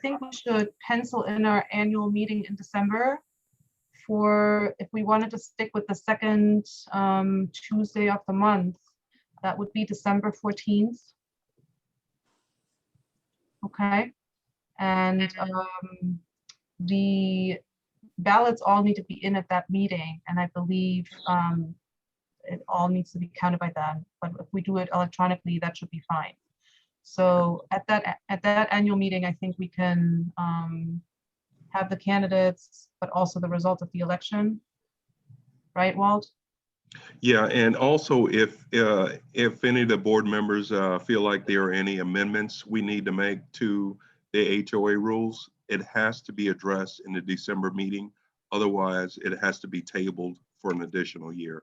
think we should pencil in our annual meeting in December for, if we wanted to stick with the second Tuesday of the month, that would be December 14th. Okay, and the ballots all need to be in at that meeting, and I believe it all needs to be counted by then. But if we do it electronically, that should be fine. So at that annual meeting, I think we can have the candidates, but also the result of the election, right, Walt? Yeah, and also if any of the board members feel like there are any amendments we need to make to the HOA rules, it has to be addressed in the December meeting. Otherwise, it has to be tabled for an additional year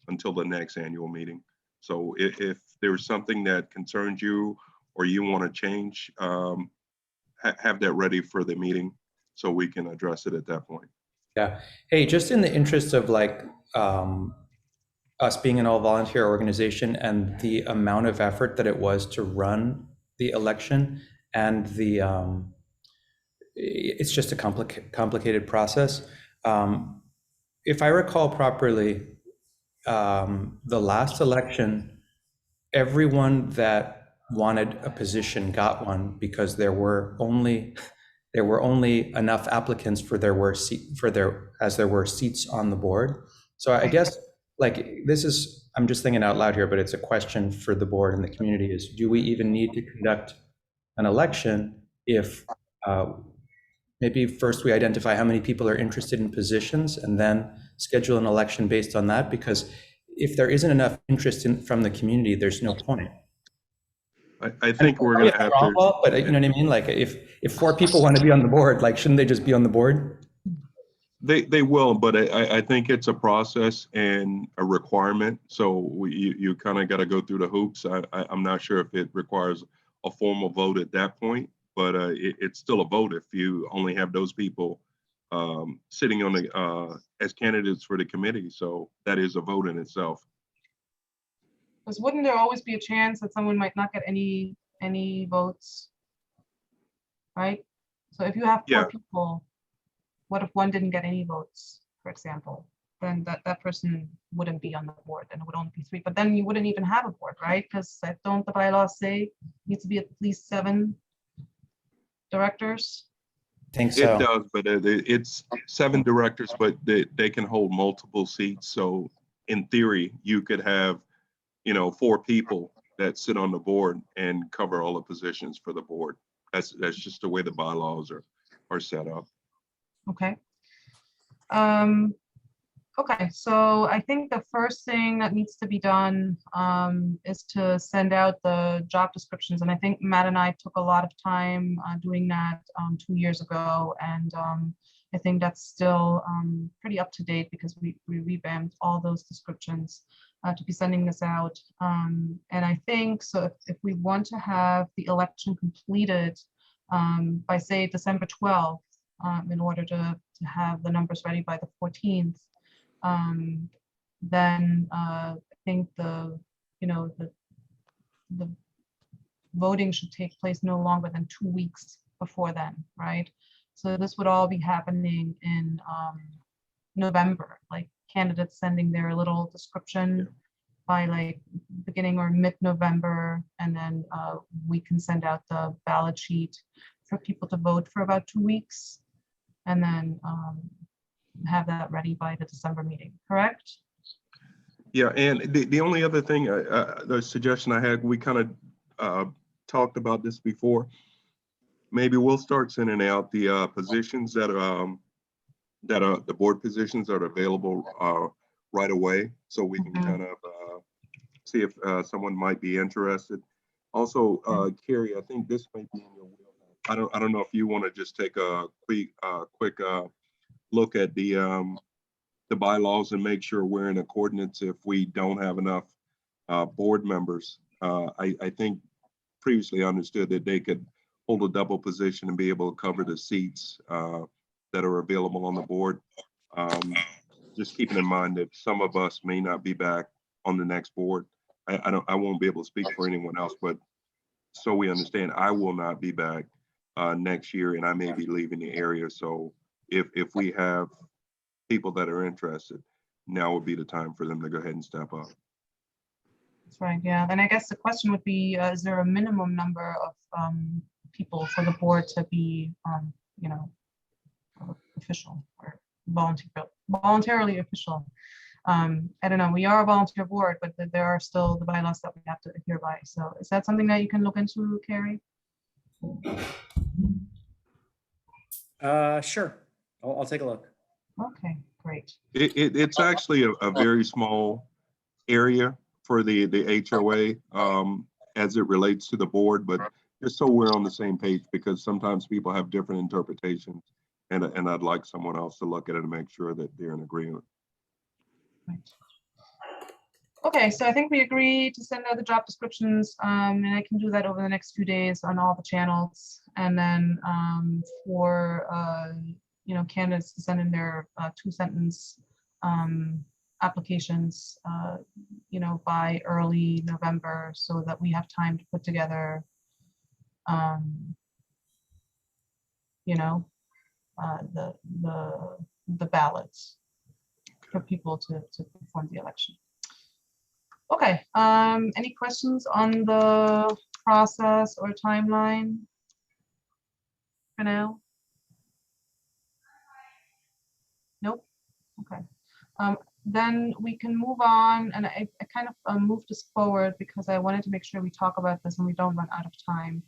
until the next annual meeting. So if there's something that concerns you or you want to change, have that ready for the meeting so we can address it at that point. Yeah. Hey, just in the interest of like us being an all volunteer organization and the amount of effort that it was to run the election, and the it's just a complicated process. If I recall properly, the last election, everyone that wanted a position got one because there were only enough applicants as there were seats on the board. So I guess like I'm just thinking out loud here, but it's a question for the board and the community is, do we even need to conduct an election if maybe first we identify how many people are interested in positions and then schedule an election based on that? Because if there isn't enough interest from the community, there's no point. I think we're going to have to. Well, but you know what I mean? Like if 4 people want to be on the board, like shouldn't they just be on the board? They will, but I think it's a process and a requirement. So you kind of got to go through the hoops. I'm not sure if it requires a formal vote at that point, but it's still a vote if you only have those people sitting on the as candidates for the committee. So that is a vote in itself. Because wouldn't there always be a chance that someone might not get any votes, right? So if you have 4 people, what if one didn't get any votes, for example? Then that person wouldn't be on the board, and it would only be 3. But then you wouldn't even have a board, right? Because don't the bylaws say it needs to be at least 7 directors? I think so. It does, but it's 7 directors, but they can hold multiple seats. So in theory, you could have 4 people that sit on the board and cover all the positions for the board. That's just the way the bylaws are set up. Okay. Okay, so I think the first thing that needs to be done is to send out the job descriptions. And I think Matt and I took a lot of time doing that 2 years ago. And I think that's still pretty up to date because we revamped all those descriptions to be sending this out. And I think, so if we want to have the election completed by say December 12th, in order to have the numbers ready by the 14th, then I think the voting should take place no longer than 2 weeks before then, right? So this would all be happening in November, like candidates sending their little description by like beginning or mid-November, and then we can send out the ballot sheet for people to vote for about 2 weeks, and then have that ready by the December meeting, correct? Yeah, and the only other thing, the suggestion I had, we kind of talked about this before. Maybe we'll start sending out the positions that are the board positions that are available right away, so we can kind of see if someone might be interested. Also, Carrie, I think this might be in your wheelhouse. I don't know if you want to just take a quick look at the bylaws and make sure we're in accordance if we don't have enough board members. I think previously understood that they could hold a double position and be able to cover the seats that are available on the board. Just keeping in mind that some of us may not be back on the next board. I won't be able to speak for anyone else, but so we understand, I will not be back next year, and I may be leaving the area. So if we have people that are interested, now would be the time for them to go ahead and step up. That's right, yeah. And I guess the question would be, is there a minimum number of people for the board to be, you know, official or voluntarily official? I don't know, we are a volunteer board, but there are still the bylaws that we have to adhere by. So is that something that you can look into, Carrie? Sure. I'll take a look. Okay, great. It's actually a very small area for the HOA as it relates to the board, but just so we're on the same page, because sometimes people have different interpretations, and I'd like someone else to look at it and make sure that they're in agreement. Right. Okay, so I think we agreed to send out the job descriptions, and I can do that over the next few days on all the channels. And then for you know, candidates to send in their 2-sentence applications, you know, by early November, so that we have time to put together, you know, the ballots for people to perform the election. Okay, any questions on the process or timeline for now? Nope. Okay. Then we can move on, and I kind of moved this forward because I wanted to make sure we talk about this and we don't run out of time.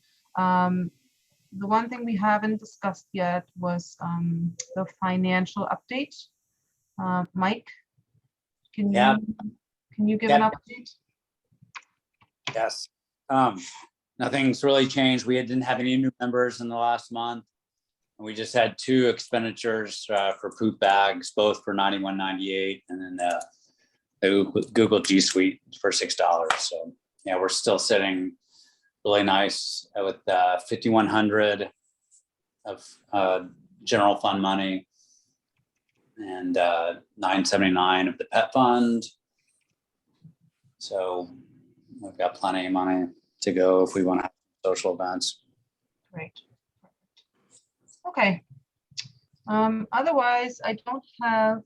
The one thing we haven't discussed yet was the financial update. Mike, can you give an update? Yes. Nothing's really changed. We didn't have any new members in the last month. And we just had 2 expenditures for poop bags, both for $91.98, and then the Google G Suite for $6. So yeah, we're still sitting really nice with $5,100 of general fund money and $979 of the pet fund. So we've got plenty of money to go if we want to have social events. Great. Okay. Otherwise, I don't have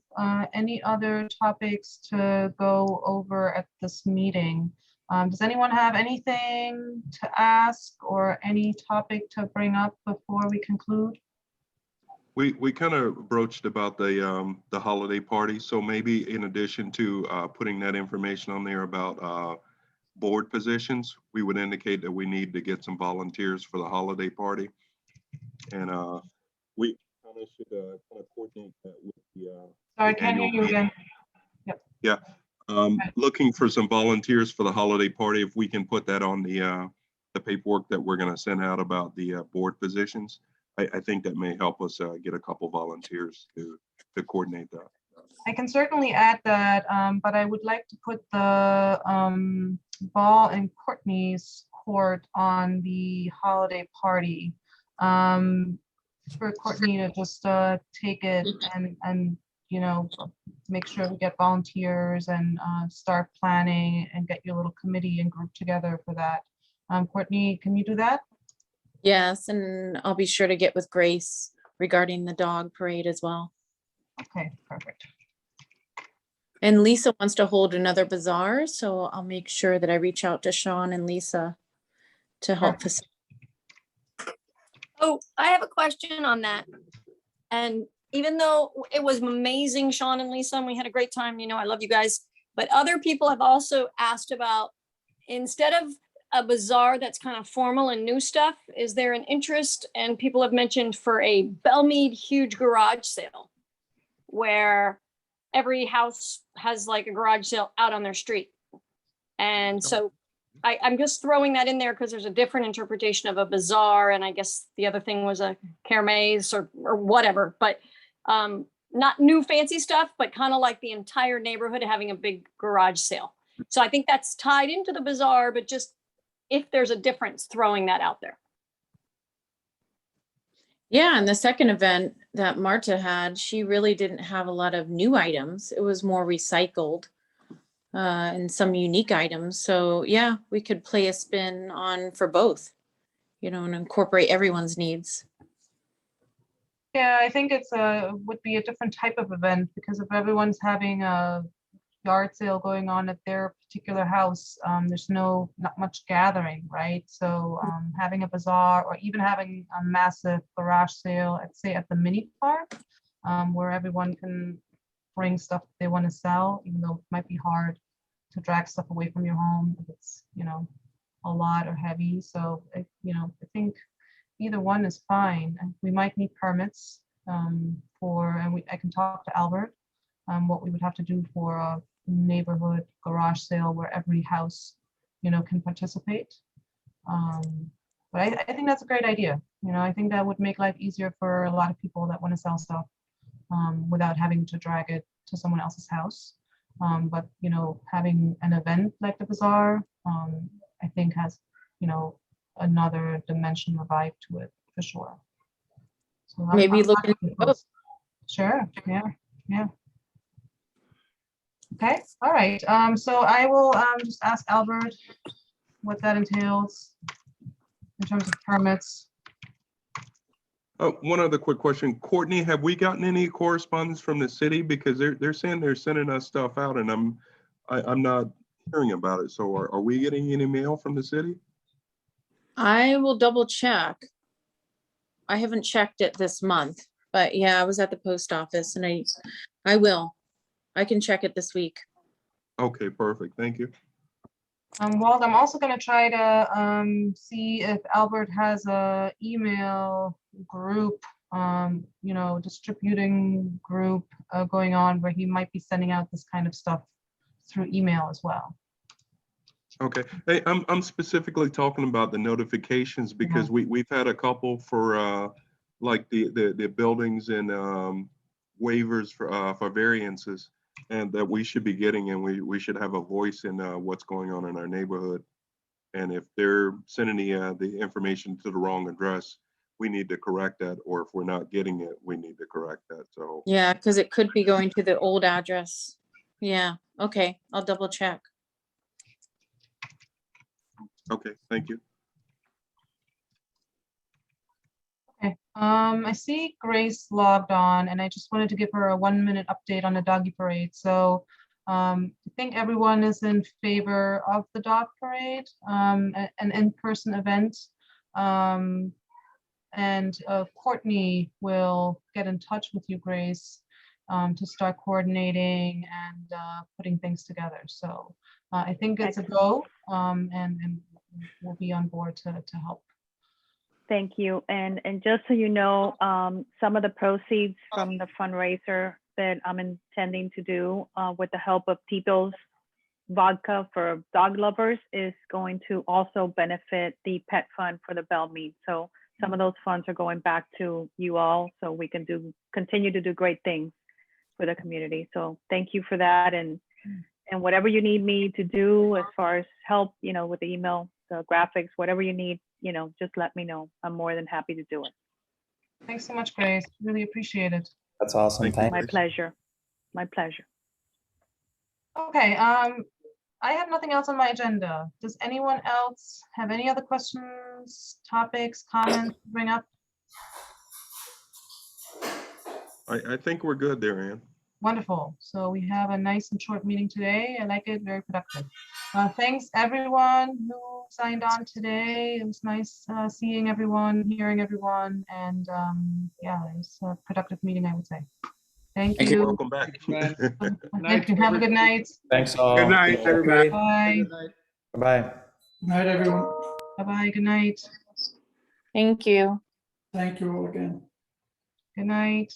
any other topics to go over at this meeting. Does anyone have anything to ask or any topic to bring up before we conclude? We kind of broached about the holiday party, so maybe in addition to putting that information on there about board positions, we would indicate that we need to get some volunteers for the holiday party, and we kind of should kind of coordinate that with the. Sorry, can't hear you again. Yep. Yeah, looking for some volunteers for the holiday party. If we can put that on the paperwork that we're going to send out about the board positions. I think that may help us get a couple volunteers to coordinate that. I can certainly add that, but I would like to put the ball in Courtney's court on the holiday party. For Courtney to just take it and you know, make sure we get volunteers and start planning and get your little committee and group together for that. Courtney, can you do that? Yes, and I'll be sure to get with Grace regarding the dog parade as well. Okay, perfect. And Lisa wants to hold another bazaar, so I'll make sure that I reach out to Sean and Lisa to help facilitate. Oh, I have a question on that. And even though it was amazing, Sean and Lisa, and we had a great time, I love you guys, but other people have also asked about, instead of a bazaar that's kind of formal and new stuff, is there an interest, and people have mentioned, for a Belle Meade huge garage sale where every house has like a garage sale out on their street. And so I'm just throwing that in there because there's a different interpretation of a bazaar, and I guess the other thing was a kermesse or whatever, but not new fancy stuff, but kind of like the entire neighborhood having a big garage sale. So I think that's tied into the bazaar, but just if there's a difference, throwing that out there. Yeah, and the second event that Marta had, she really didn't have a lot of new items. It was more recycled and some unique items. So yeah, we could play a spin on for both, and incorporate everyone's needs. Yeah, I think it's would be a different type of event, because if everyone's having a yard sale going on at their particular house, there's not much gathering, right? So having a bazaar, or even having a massive garage sale, I'd say at the mini park, where everyone can bring stuff they want to sell, even though it might be hard to drag stuff away from your home if it's, a lot or heavy. So, I think either one is fine. And we might need permits I can talk to Albert, what we would have to do for a neighborhood garage sale where every house, can participate. But I think that's a great idea. I think that would make life easier for a lot of people that want to sell stuff without having to drag it to someone else's house. But, having an event like the bazaar, I think has, another dimension or vibe to it for sure. So Maybe I'm look happy into with both. those. Sure, yeah. Okay, all right. So I will just ask Albert what that entails in terms of permits. One other quick question, Courtney, have we gotten any correspondence from the city? Because they're saying they're sending us stuff out, and I'm not hearing about it. So are we getting any mail from the city? I will double check. I haven't checked it this month, but yeah, I was at the post office, and I will. I can check it this week. Okay, perfect. Thank you. Walt, I'm also going to try to see if Albert has a email group, distributing group going on, where he might be sending out this kind of stuff through email as well. Okay, hey, I'm specifically talking about the notifications, because we've had a couple for like the buildings and waivers for variances, and that we should be getting, and we should have a voice in what's going on in our neighborhood. And if they're sending the information to the wrong address, we need to correct that, or if we're not getting it, we need to correct that. So Yeah, because it could be going to the old address. Yeah, okay, I'll double check. okay, thank you. Okay, I see Grace logged on, and I just wanted to give her a 1-minute update on the doggy parade. So I think everyone is in favor of the dog parade, an in-person event. And Courtney will get in touch with you, Grace, to start coordinating and putting things together. So I think it's a go, and we'll be on board to help. Thank you. And just so you know, some of the proceeds from the fundraiser that I'm intending to do with the help of Tito's Vodka for Dog Lovers is going to also benefit the pet fund for the Belle Meade. So some of those funds are going back to you all, so we can continue to do great things for the community. So thank you for that. And whatever you need me to do as far as help, with the email, the graphics, whatever you need, just let me know. I'm more than happy to do it. Thanks so much, Grace. Really appreciate it. That's awesome. Thank you, My Grace. pleasure. My pleasure. Okay, I have nothing else on my agenda. Does anyone else have any other questions, topics, comments to bring up? I think we're good there, Ann. Wonderful. So we have a nice and short meeting today. I like it, very productive. Thanks everyone who signed on today. It was nice seeing everyone, hearing everyone, and yeah, it was a productive meeting, I would say. Thank Thank you. you. Welcome back. Thank you. Have a good night. Thanks all. Good night, everybody. Bye. Bye. Good night, everyone. Bye-bye. Good night. Thank you. Thank you all again. Good night.